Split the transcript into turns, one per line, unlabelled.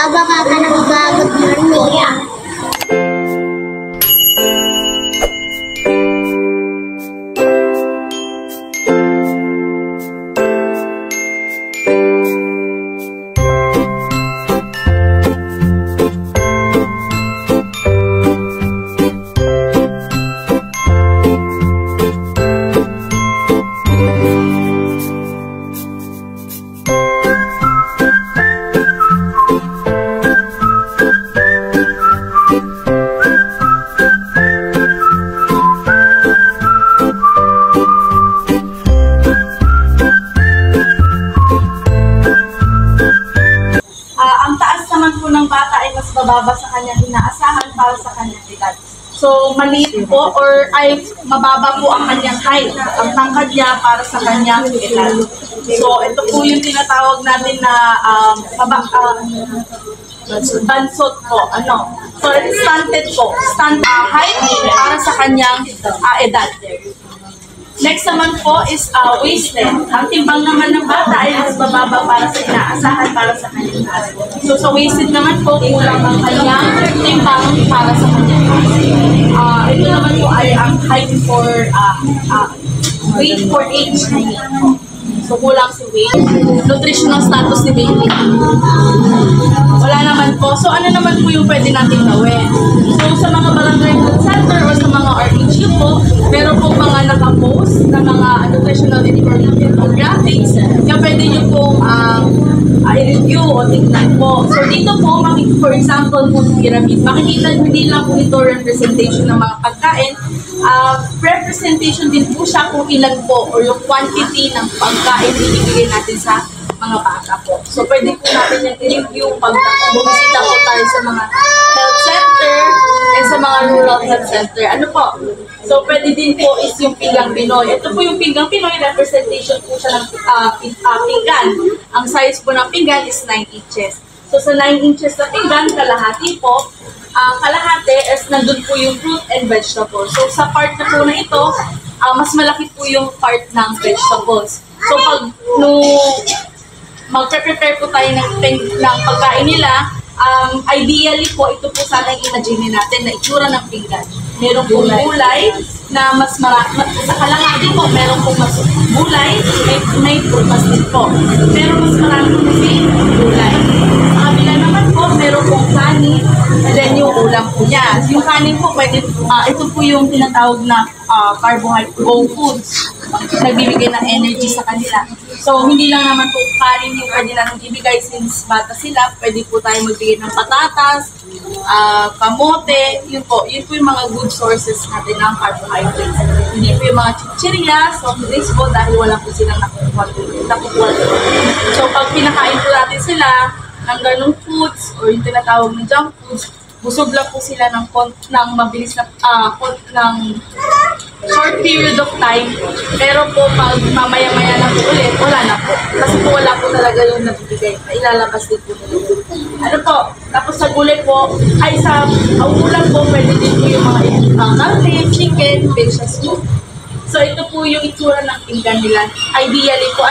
baka ka nang good morning.
Ng bata ay mas bababa sa kanyang inaasahan para sa kanyang edad. So, maliit po or ay mababa po ang kanyang height, ang tangkad niya para sa kanyang edad. So, ito po yung tinatawag natin na bansot po. So, it's stunted po. Stunted height para sa kanyang edad. Next naman po is wasted. Ang timbang naman ng bata ay mas bababa para sa inaasahan para sa kanyang edad. So sa wasted naman po, kulang ang kanyang timbang para sa kanyang edad. Ito naman po ay ang height for weight for age. So kulang si weight. Nutritional status ni baby. Wala naman po. So ano naman po yung pwede natin gawin? So sa mga barangay health center o sa mga RHU po, meron po mga nakapost na mga nutritional infographics na pwede nyo pong i-review o tignan po. So dito po, for example, food pyramid, makikita hindi lang po ito representation ng mga pagkain, representation din po siya kung ilan po o yung quantity ng pagkain ibibigay natin sa mga bata po. So pwede po natin yung i-review pag bumisita po tayo sa mga health center and sa mga rural health center. Ano po? So pwede din po is yung pinggang Pinoy. Ito po yung pinggang Pinoy, representation po siya ng pinggan. Ang size po ng pinggan is 9 inches. So sa 9 inches na pinggan, kalahati po. Kalahati is nandun po yung fruit and vegetables. So sa part na po na ito, mas malaki po yung part ng vegetables. So pag mag-prepare po tayo ng pagkain nila, ideally po, ito po sana yung imagine natin na itsura ng pinggan. Meron pong gulay na mas marami, sa kalahati po, meron pong mas gulay, may prutas din po. Pero mas marami po kasi gulay. Sa kabila naman po, meron pong kanin, and then yung ulam po niya. Yung kanin po, pwede, ito po yung tinatawag na carbohydrate, go foods. Nagbibigay ng energy sa kanila. So, hindi lang naman po kanin yung pwede natin ibigay since bata sila. Pwede po tayo magbigay ng patatas, kamote, yun po yung mga good sources natin ng carbohydrates. Hindi po yung mga chichirya, soft drinks po dahil wala po silang nakukuha. So, pag pinakain po natin sila ng ganong foods or yung tinatawag na junk foods, busog lang po sila ng mabilis na, ng short period of time, pero po pag mamaya-maya na po ulit, wala na po. Kasi po wala po talaga yung nabibigay na ilalabas din po nila. Ano po, tapos sa gulay po, ay sa ulam po, pwede din po yung mga karne, chicken, fish, soup. So ito po yung itsura ng pinggan nila. Ideally po,